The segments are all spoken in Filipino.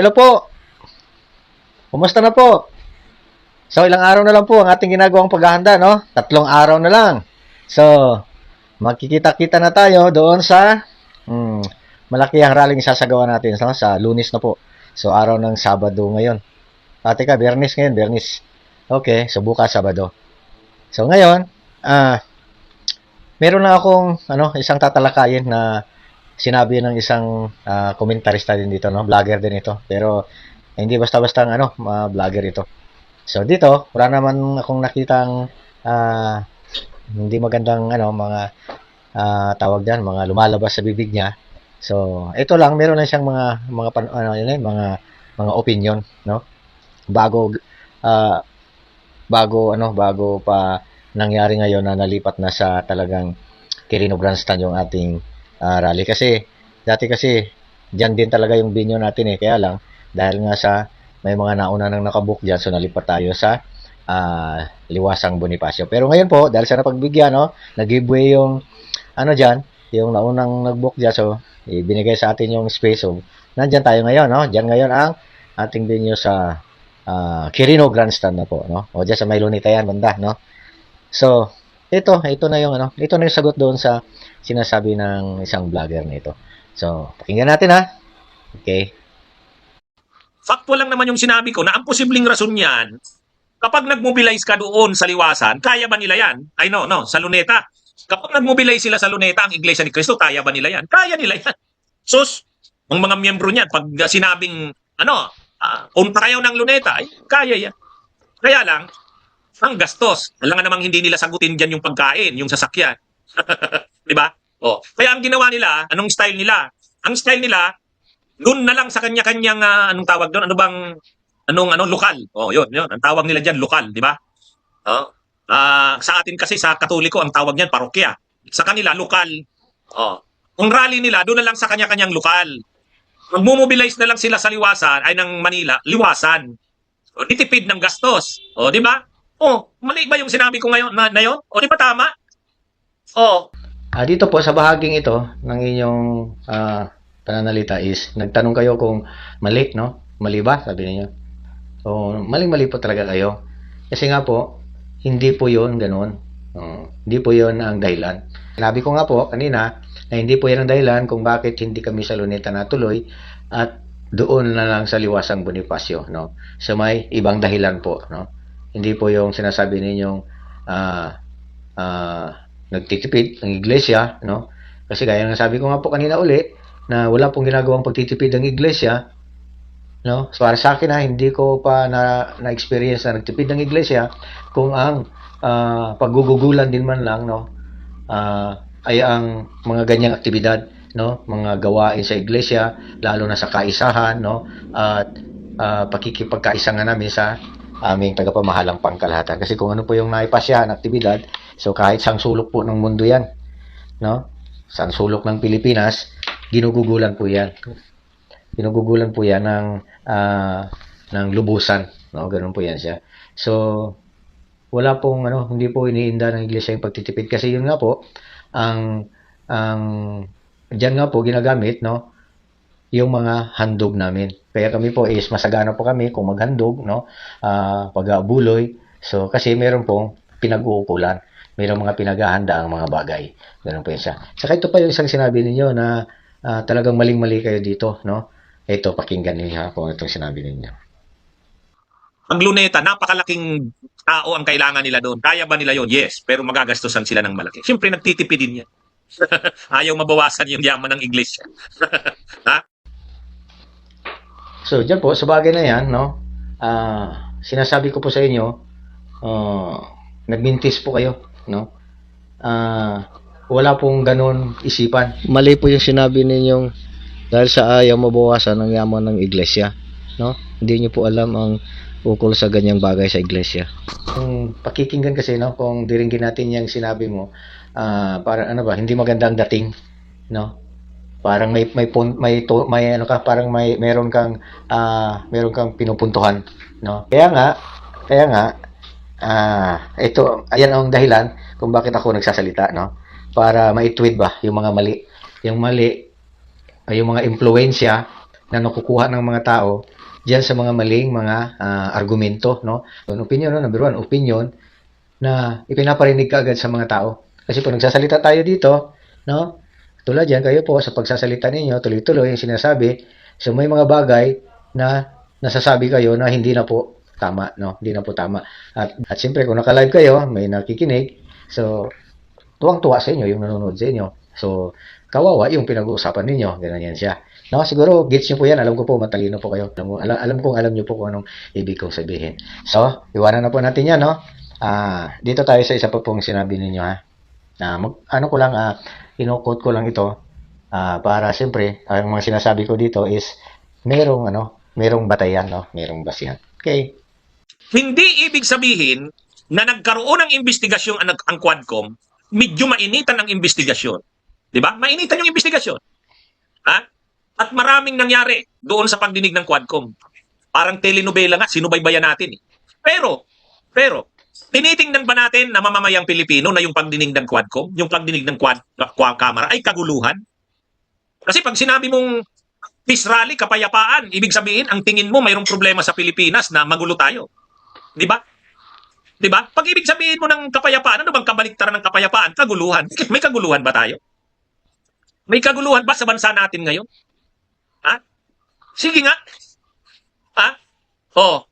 Hello po. Kumusta na po? So, ilang araw na lang po ang ating ginagawang paghahanda, no? 3 araw na lang. So, magkikita-kita na tayo doon sa hmm, malaki ang rallying sasagawa natin sa Lunes na po. So, araw ng Sabado ngayon. Teka, Biyernes ngayon, Biyernes. Okay, so bukas Sabado. So, ngayon, meron na akong isang tatalakayin na sinabi ng isang komentarista din dito, no? Vlogger din ito. Pero hindi basta-basta vlogger ito. So dito, wala naman akong nakitang hindi magandang mga tawag diyan, mga lumalabas sa bibig niya. So ito lang, meron na siyang mga opinion, no? Bago bago pa nangyari ngayon na nalipat na sa talagang Quirino Grandstand yung ating rally. Kasi dati kasi diyan din talaga yung venue natin kaya lang dahil nga sa may mga nauna nang nakabook diyan, so nalipat tayo sa Liwasang Bonifacio. Pero ngayon po, dahil sa napagbigyan, nag-giveaway yung diyan, yung naunang nag-book diyan, so ibinigay sa atin yung space. So nandiyan tayo ngayon, no? Diyan ngayon ang ating venue sa Quirino Grandstand na po, no? O diyan sa May Lunita yan, banda, no? So, ito na yung ito na yung sagot doon sa sinasabi ng isang vlogger nito. So, pakinggan natin ha. Okay. Factual lang naman yung sinabi ko na ang posibleng rason niyan, kapag nag-mobilize ka doon sa Liwasan, kaya ba nila yan? Ay no, sa Luneta. Kapag nag-mobilize sila sa Luneta, ang Iglesia ni Cristo, kaya ba nila yan? Kaya nila yan. Sus, ang mga miyembro niyan, pag sinabing, punta kayo ng Luneta, ay kaya yan. Kaya lang, ang gastos. Alam nga namang hindi nila sagutin dyan yung pagkain, yung sasakyan. Di ba? Oh. Kaya ang ginawa nila, anong style nila? Ang style nila, doon na lang sa kanya-kanyang, anong tawag doon? Lokal. Oh, yun. Ang tawag nila dyan, lokal, di ba? Oh. Sa atin kasi, sa Katoliko, ang tawag niyan, parokya. Sa kanila, lokal. Oh. Ang rally nila, doon na lang sa kanya-kanyang lokal. Magmumobilize na lang sila sa Liwasan, ay ng Manila, Liwasan. O, ditipid ng gastos. O, di ba? Oh, mali ba yung sinabi ko ngayon na yun? O, di ba tama? Oh. Dito po sa bahaging ito ng inyong pananalita is nagtanong kayo kung mali, no? Mali ba? Sabi niyo. So, mali po talaga kayo. Kasi nga po, hindi po 'yon ganoon. Hindi po 'yon ang dahilan. Sinabi ko nga po kanina na hindi po 'yan ang dahilan kung bakit hindi kami sa Luneta natuloy at doon na lang sa Liwasang Bonifacio, no? So may ibang dahilan po, no? Hindi po yung sinasabi ninyong nagtitipid ang iglesia, no? Kasi gaya ng sabi ko nga po kanina uli, na wala pong ginagawang pagtitipid ang iglesia, no? So para sa akin hindi ko pa na-experience na nagtipid ng iglesia kung ang paggugugulan din man lang, no? Ay ang mga ganyang aktibidad, no? Mga gawain sa iglesia, lalo na sa kaisahan, no? At pakikipagkaisa nga namin sa aming tagapamahalang pangkalahatan. Kasi kung ano po yung naipasya na aktibidad, so kahit sang sulok po ng mundo yan, no? Sang sulok ng Pilipinas, ginugugulan po yan. Ginugugulan po yan ng lubusan, no? Ganun po yan siya. So, wala pong hindi po iniinda ng iglesia yung pagtitipid kasi yun nga po ang diyan nga po ginagamit, no? Yung mga handog namin. Kaya kami po is masagana po kami kung maghandog, no? Pag-aabuloy. So kasi meron pong pinag-uukulan. Mayroong mga pinaghahanda ang mga bagay. Ganun po yun siya. Saka ito pa yung isang sinabi ninyo na talagang maling-mali kayo dito, no? Ito, pakinggan niyo kung itong sinabi ninyo. Ang Luneta, napakalaking tao ang kailangan nila doon. Kaya ba nila yon? Yes, pero magagastusan sila ng malaki. Siyempre, nagtitipid din yan. Ayaw mabawasan yung yaman ng iglesia. Ha? So, dyan po, sa bagay na yan, no? Sinasabi ko po sa inyo, nagmintis po kayo, no? Wala pong ganun isipan. Mali po yung sinabi ninyong dahil sa ayaw mabawasan ang yaman ng iglesia, no? Hindi niyo po alam ang ukol sa ganyang bagay sa iglesia. Kung pakikinggan kasi, no, kung diringgin natin yung sinabi mo, para hindi magandang dating, no? Parang meron kang pinupuntuhan, no? Kaya nga ito ayan ang dahilan kung bakit ako nagsasalita, no? Para maitwid ba yung mga mali, yung mga impluwensya na nakukuha ng mga tao diyan sa mga maling mga argumento, no? So, opinion, no? Number one, opinion na ipinaparinig ka agad sa mga tao. Kasi pag nagsasalita tayo dito, no? Tulad yan, kayo po sa pagsasalita ninyo, tuloy-tuloy yung sinasabi, so may mga bagay na nasasabi kayo na hindi na po tama, no? Hindi na po tama. At siyempre, kung naka-live kayo, may nakikinig, so tuwang-tuwa sa inyo yung nanonood sa inyo. So, kawawa yung pinag-uusapan ninyo. Ganun yan siya. No, siguro, gets nyo po yan. Alam ko po, matalino po kayo. Alam kong alam nyo po kung anong ibig kong sabihin. So, iwanan na po natin yan, no? Dito tayo sa isa pa pong sinabi ninyo, ha? Ino-quote ko lang ito, para siyempre, ang mga sinasabi ko dito is, merong batayan, no? Merong basihan. Okay? Hindi ibig sabihin na nagkaroon ng investigasyon ang Quadcom, medyo mainitan ang investigasyon. 'Di ba? Mainitan yung investigasyon. Ha? At maraming nangyari doon sa pagdinig ng Quadcom. Parang telenovela nga, sinubaybayan natin. Pero, tinitingnan ba natin na mamamayang Pilipino na yung pagdinig ng Quadcom, yung pagdinig ng Camara ay kaguluhan? Kasi pag sinabi mong peace rally, kapayapaan, ibig sabihin, ang tingin mo mayroong problema sa Pilipinas na magulo tayo. 'Di ba? 'Di ba? Pag ibig sabihin mo ng kapayapaan, ano bang kabaliktaran ng kapayapaan? Kaguluhan. May kaguluhan ba tayo? May kaguluhan ba sa bansa natin ngayon? Ha? Sige nga. Ha? Oh.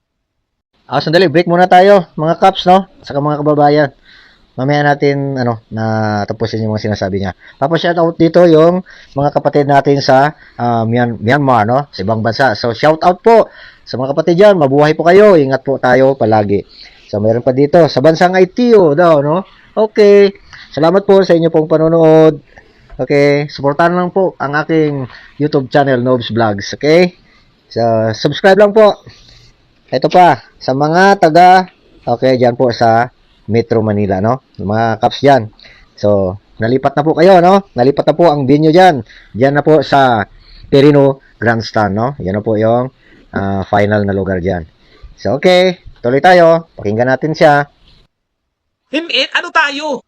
Sandali, break muna tayo, mga kaps, no? Saka mga kababayan. Mamaya natin, na tapusin yung mga sinasabi niya. Papa-shoutout dito yung mga kapatid natin sa Myanmar, no? Sa ibang bansa. So, shoutout po sa mga kapatid dyan. Mabuhay po kayo. Ingat po tayo palagi. So, meron pa dito sa bansang ITO daw, no? Okay. Salamat po sa inyo pong panonood. Okay. Suportahan lang po ang aking YouTube channel, Nobs Vlogs. Okay? So, subscribe lang po. Ito pa, sa mga okay, dyan po sa Metro Manila, no? Mga kaps dyan. So, nalipat na po kayo, no? Nalipat na po ang venue dyan. Dyan na po sa Perino Grandstand, no? Yan na po yung final na lugar dyan. So, okay. Tuloy tayo. Pakinggan natin siya. Ano tayo?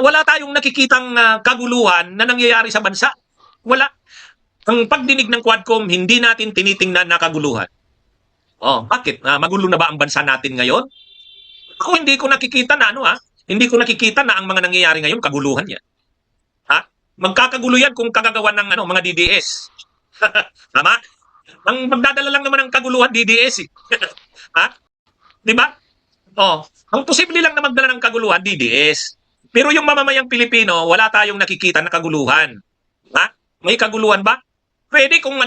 Wala tayong nakikitang kaguluhan na nangyayari sa bansa. Wala. Ang pagdinig ng Quadcom, hindi natin tinitingnan na kaguluhan. Bakit? Magulo na ba ang bansa natin ngayon? Ako hindi ko nakikita na hindi ko nakikita na ang mga nangyayari ngayon kaguluhan yan. Ha? Magkakagulo yan kung kagagawan ng mga DDS. Tama? Ang magdadala lang naman ng kaguluhan DDS. Ha? 'Di ba? Ang posible lang na magdala ng kaguluhan DDS. Pero yung mamamayang Pilipino, wala tayong nakikita na kaguluhan. Ha? May kaguluhan ba? Pwede kung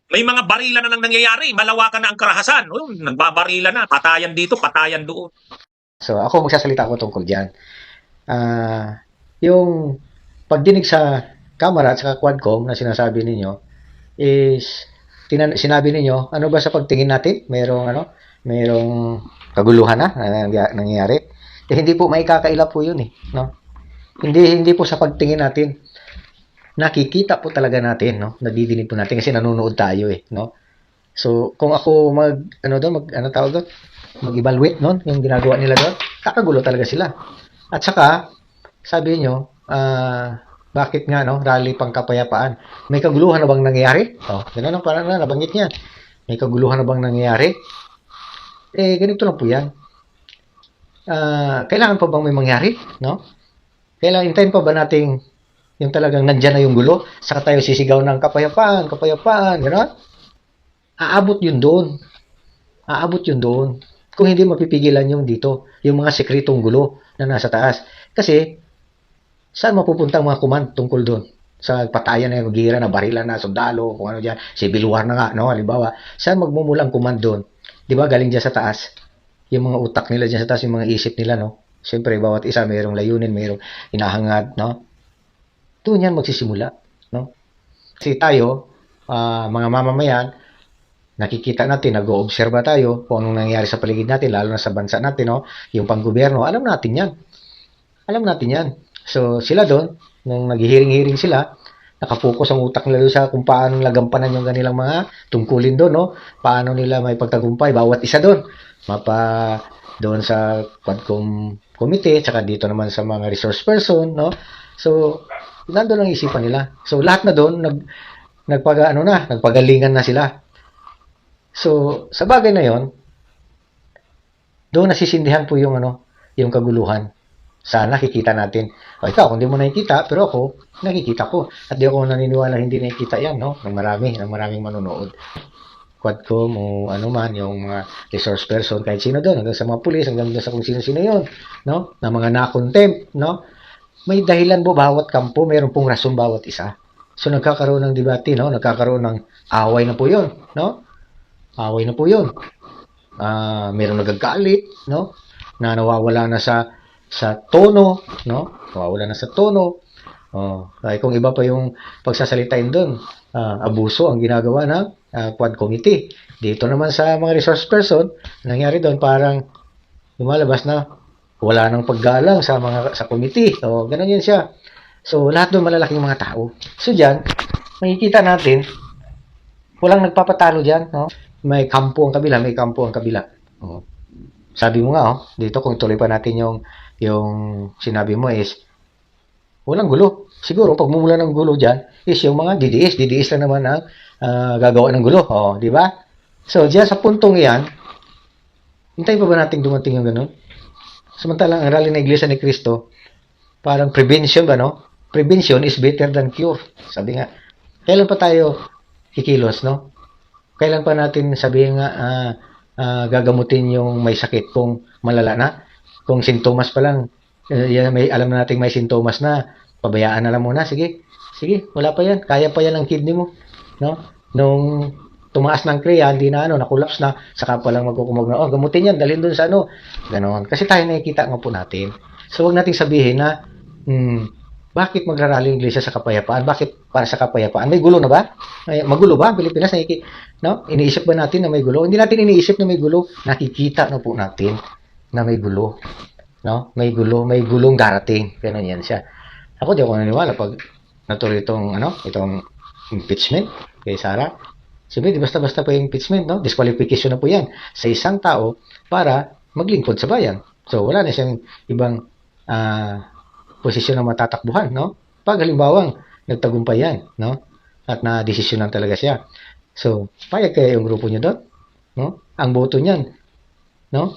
may mga barilan na nang nangyayari, malawakan na ang karahasan. Nagbabarila na, patayan dito, patayan doon. So, ako magsasalita ko tungkol dyan. Yung pagdinig sa Camara at sa Quadcom na sinasabi ninyo is, sinabi ninyo, ano ba sa pagtingin natin? Mayroong kaguluhan na nangyayari. Hindi po maikakaila po yun no? Hindi po sa pagtingin natin. Nakikita po talaga natin, no? Nadidinig po natin kasi nanonood tayo no? So, kung ako mag-evaluate, no? Yung ginagawa nila doon, kakagulo talaga sila. At saka, sabi nyo, bakit nga, no? Rally pang kapayapaan. May kaguluhan na bang nangyayari? Ganun ang parang nabanggit niya. May kaguluhan na bang nangyayari? Ganito lang po yan. Kailangan pa bang may mangyari, no? Kailangan, hintayin pa ba nating yung talagang nandyan na yung gulo, saka tayo sisigaw ng kapayapaan, gano'n? Aabot yun doon. Kung hindi mapipigilan yung dito, yung mga sekretong gulo na nasa taas. Kasi, saan mapupunta ang mga command tungkol doon? Sa patayan na yung gira na barilan na, sundalo, kung ano dyan, civil war na nga, no? Halimbawa, saan magmumulang command doon? Di ba, galing dyan sa taas? Yung mga utak nila dyan sa taas, yung mga isip nila, no? Siyempre, bawat isa mayroong layunin, mayroong hinahangad, no? Doon yan magsisimula, no? Kasi tayo, mga mamamayan, nakikita natin, nag-oobserba tayo kung anong nangyayari sa paligid natin, lalo na sa bansa natin, no? Yung panggobyerno, alam natin yan. So, sila doon, nung naghihiring-hiring sila, nakapokus ang utak nila doon sa kung paano nagampanan yung kanilang mga tungkulin doon, no? Paano nila may pagtagumpay, bawat isa doon. Doon sa Quadcom Committee, tsaka dito naman sa mga resource person, no? So, nandun ang isipan nila. So, lahat na doon, nagpagalingan na sila. So, sa bagay na 'yon, doon nasisindihan po yung yung kaguluhan. Sana nakikita natin. O ikaw, kung di mo nakikita, pero ako, nakikita ko. At di ako naniniwala hindi nakikita yan, no? Ng maraming manonood. Quadcom o ano man, yung mga resource person, kahit sino doon, hanggang sa mga pulis, hanggang sa kung sino-sino yun, no? Na mga na-contempt, no? May dahilan po bawat kampo, mayroon pong rason bawat isa. So, nagkakaroon ng debate, no? Nagkakaroon ng away na po yun, no? Away na po yun. Mayroong nagagalit, no? Na nawawala na sa tono, no? Nawawala na sa tono. Kaya kung iba pa yung pagsasalitain doon, abuso ang ginagawa ng Quad Committee. Dito naman sa mga resource person, nangyari doon parang lumalabas na wala nang paggalang sa committee. Ganun yun siya. So, lahat doon malalaking mga tao. So, diyan, makikita natin, walang nagpapatalo diyan, no? May kampo ang kabila, may kampo ang kabila. Sabi mo nga, dito kung tuloy pa natin yung sinabi mo is walang gulo. Siguro pagmumula ng gulo diyan is yung mga DDS lang naman ang gagawa ng gulo, di ba? So diyan sa puntong iyan, hintayin pa ba nating dumating yung ganun? Samantalang ang rally ng Iglesia ni Cristo, parang prevention ba, no? Prevention is better than cure. Sabi nga, kailan pa tayo kikilos, no? Kailan pa natin sabihin nga gagamutin yung may sakit kung malala na? Kung sintomas pa lang, alam na natin may sintomas na, pabayaan na lang muna. Sige, wala pa yan. Kaya pa yan ang kidney mo. No? Nung tumaas ng kriya, hindi na nakulaps na, saka pa lang magkukumag na, gamutin yan, dalhin dun sa ganon. Kasi tayo nakikita nga po natin. So, wag nating sabihin na, bakit magrarally ang Iglesia sa kapayapaan? Bakit para sa kapayapaan? May gulo na ba? Magulo ba? Pilipinas, no? Iniisip ba natin na may gulo? Hindi natin iniisip na may gulo. Nakikita na po natin na may gulo. No? May gulong darating. Ganun yan siya. Ako di ako naniniwala pag natuloy itong impeachment kay Sara. Siyempre, di basta-basta pa yung impeachment, no? Disqualification na po yan sa isang tao para maglingkod sa bayan. So, wala na siyang ibang posisyon na matatakbuhan, no? Pag halimbawang nagtagumpay yan, no? At na-desisyonan talaga siya. So, payag kaya yung grupo niyo doon, no? Ang boto niyan, no?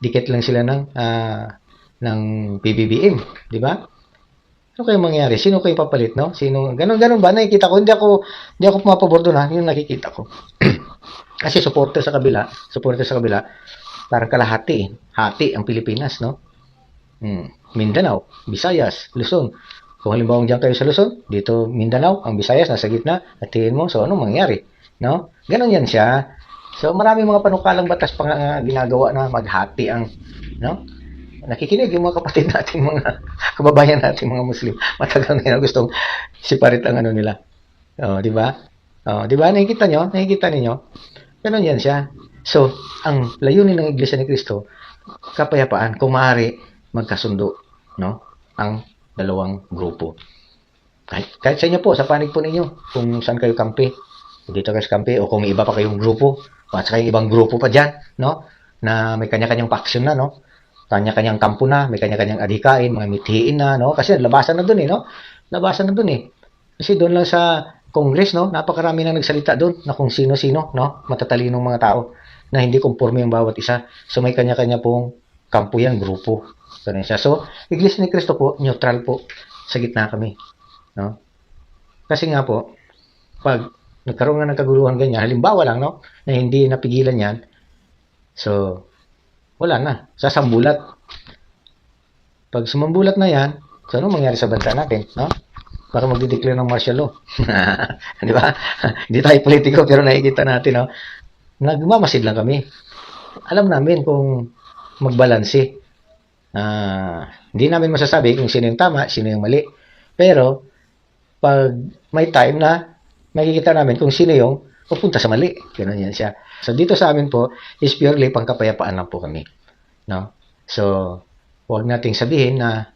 Dikit lang sila ng PBBM, di ba? Ano kayong mangyari? Sino kayong papalit, no? Ganun ba? Nakikita ko. Hindi ako pumapabor doon, ha? Yung nakikita ko. Kasi supporter sa kabila, parang kalahati, hati ang Pilipinas, no? Mindanao, Visayas, Luzon. Kung halimbawa diyan kayo sa Luzon, dito Mindanao, ang Visayas nasa gitna, hatiin mo. So, anong mangyari? No? Ganon yan siya. So, maraming mga panukalang batas pa nga ginagawa na maghati ang, no? Nakikinig yung mga kapatid natin, mga kababayan natin, mga Muslim. Matagal na gustong separate ang nila. Di ba? Di ba? Nakikita ninyo? Ganon yan siya. So, ang layunin ng Iglesia ni Cristo, kapayapaan, kung maaari, magkasundo, no? Ang dalawang grupo. Kahit sa inyo po, sa panig po ninyo, kung saan kayo kampi, dito kayo sa kampi, o kung iba pa kayong grupo, at saka yung ibang grupo pa dyan, no? Na may kanya-kanyang faction na, no? Kanya-kanyang kampo na, may kanya-kanyang adhikain, mga mithiin na, no? Kasi labasan na dun, no? Labasan na dun, Kasi doon lang sa Congress, no? Napakarami nang nagsalita doon na kung sino-sino, no? Matatalinong mga tao na hindi konforme ang bawat isa. So, may kanya-kanya pong kampo yan, grupo. Ganun siya. So, Iglesia ni Cristo po, neutral po. Sa gitna kami. No? Kasi nga po, pag nagkaroon nga ng kaguluhan ganyan, halimbawa lang, no? Na hindi napigilan yan, so, wala na. Sasambulat. Pag sumambulat na yan, so ano mangyari sa bansa natin, no? Baka magdideclare ng martial law. Di ba? Hindi tayo politiko, pero nakikita natin, no? Nagmamasid lang kami. Alam namin kung magbalanse. Hindi namin masasabi kung sino yung tama, sino yung mali. Pero, pag may time na makikita namin kung sino yung pupunta sa mali. Ganun yan siya. So, dito sa amin po, is purely pangkapayapaan lang po kami. No? So, huwag nating sabihin na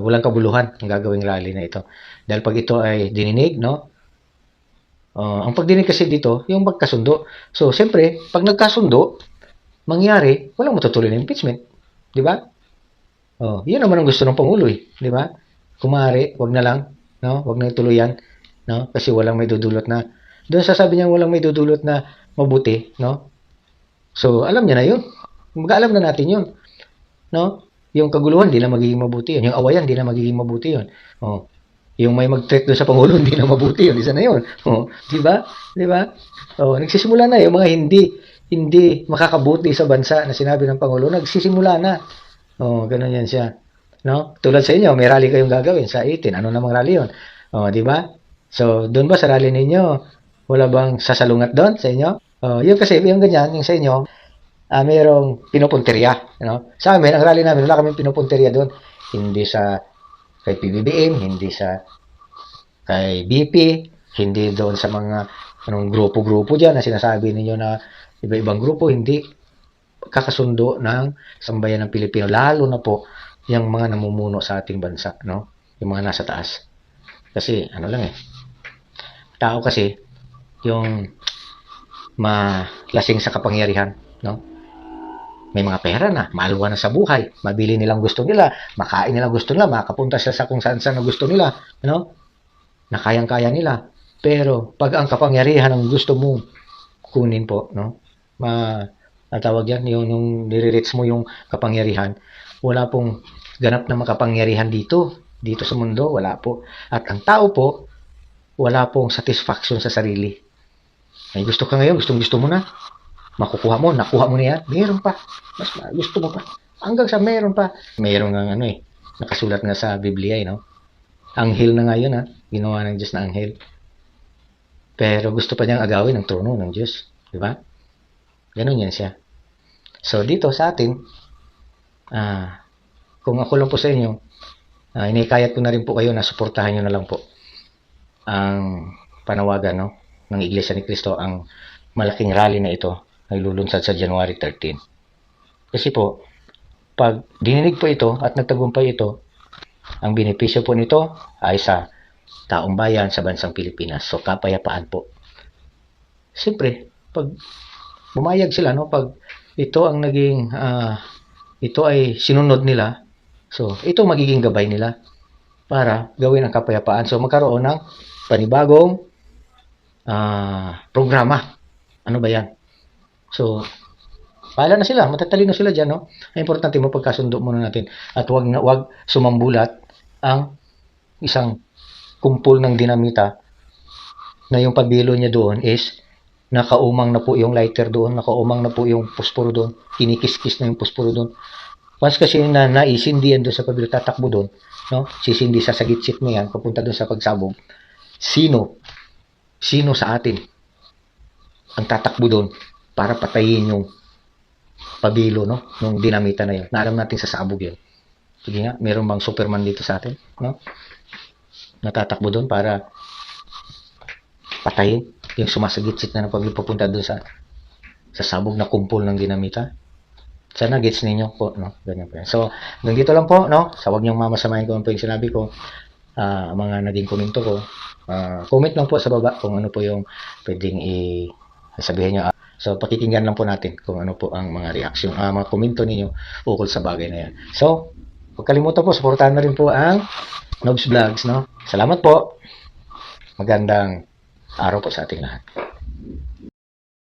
walang kabuluhan ang gagawing rally na ito. Dahil pag ito ay dininig, no? Ang pagdinig kasi dito, yung magkasundo. So, siyempre, pag nagkasundo, mangyari, walang matutuloy na impeachment. Di ba? Yun naman ang gusto ng Pangulo, di ba? Kung maaari, wag na lang, no? Wag na ituloy yan, no? Kasi walang may dudulot na Doon sasabi niya walang may dudulot na mabuti, no? So, alam niya na yun. Mag-alam na natin yun, no? Yung kaguluhan, di na magiging mabuti yun. Yung awayan, di na magiging mabuti yun. Oh. Yung may mag-threat doon sa Pangulo, hindi na mabuti yun. Isa na yun. Oh. Di ba? Di ba? Oh, nagsisimula na yung mga hindi makakabuti sa bansa na sinabi ng Pangulo. Nagsisimula na. Oh, ganun yan siya. No? Tulad sa inyo, may rally kayong gagawin sa 18. Ano namang rally yun? Oh, di ba? So, doon ba sa rally ninyo, wala bang sasalungat doon sa inyo? Oh, yun kasi, yung ganyan, yung sa inyo, mayroong pinupunteriya. No? Sa amin, ang rally namin, wala kaming pinupunteriya doon. Hindi sa kay PBBM, hindi sa kay BP, hindi doon sa mga grupo-grupo dyan na sinasabi ninyo na iba-ibang grupo, hindi kakasundo ng sambayan ng Pilipino, lalo na po yung mga namumuno sa ating bansa, no? Yung mga nasa taas. Kasi, ano lang tao kasi, yung malasing sa kapangyarihan, no? May mga pera na, maaluwa na sa buhay, mabili nilang gusto nila, makain nilang gusto nila, makapunta sila sa kung saan-saan na gusto nila, ano? Na kayang-kaya nila. Pero pag ang kapangyarihan ang gusto mo kunin po, no? Tawag yan, yung nire-reach mo yung kapangyarihan, wala pong ganap na makapangyarihan dito sa mundo, wala po. At ang tao po, wala pong satisfaction sa sarili. May gusto ka ngayon, gusto mo na. Makukuha mo, nakuha mo na yan, meron pa. Mas gusto mo pa. Hanggang sa meron pa. Meron nga nakasulat nga sa Biblia, no? Anghel na nga yun, ginawa ng Diyos na anghel. Pero gusto pa niyang agawin ang trono ng Diyos. Di ba? Ganun yan siya. So, dito sa atin, kung ako lang po sa inyo, inikayat ko na rin po kayo na suportahan nyo na lang po ang panawagan, no, ng Iglesia ni Cristo, ang malaking rally na ito ay lulunsad sa January 13. Kasi po, pag dininig po ito at nagtagumpay ito, ang benepisyo po nito ay sa taong bayan sa bansang Pilipinas. So, kapayapaan po. Siyempre, pag bumayag sila, no, pag ito ang naging, ito ay sinunod nila, so, ito magiging gabay nila para gawin ang kapayapaan. So, magkaroon ng panibagong programa. Ano ba yan? So, paala na sila, matatalino sila dyan, no? Ang importante mo, pagkasundo muna natin. At wag sumambulat ang isang kumpul ng dinamita na yung pabilo niya doon is nakaumang na po yung lighter doon, nakaumang na po yung posporo doon, kinikis-kis na yung posporo doon. Once kasi na naisindihan doon sa pabilo, tatakbo doon, no? Sisindi sa sagitsit mo yan, papunta doon sa pagsabog. Sino sa atin ang tatakbo doon para patayin yung pabilo, no? Nung dinamita na yun. Na alam natin sasabog yun. Sige nga, meron bang Superman dito sa atin, no? Natatakbo doon para patayin yung sumasagitsit na ng pabilo papunta doon sa sabog na kumpol ng dinamita. Sana gets ninyo po, no? Ganyan po yan. So, hanggang dito lang po, no? Sa wag niyong mamasamahin ko po yung sinabi ko, mga naging komento ko. Comment lang po sa baba kung ano po yung pwedeng sabihin nyo. So, pakikinggan lang po natin kung ano po ang mga reaksyon, mga komento ninyo ukol sa bagay na yan. So, huwag kalimutan po, supportahan na rin po ang Nobs Vlogs, no? Salamat po. Magandang araw po sa ating lahat.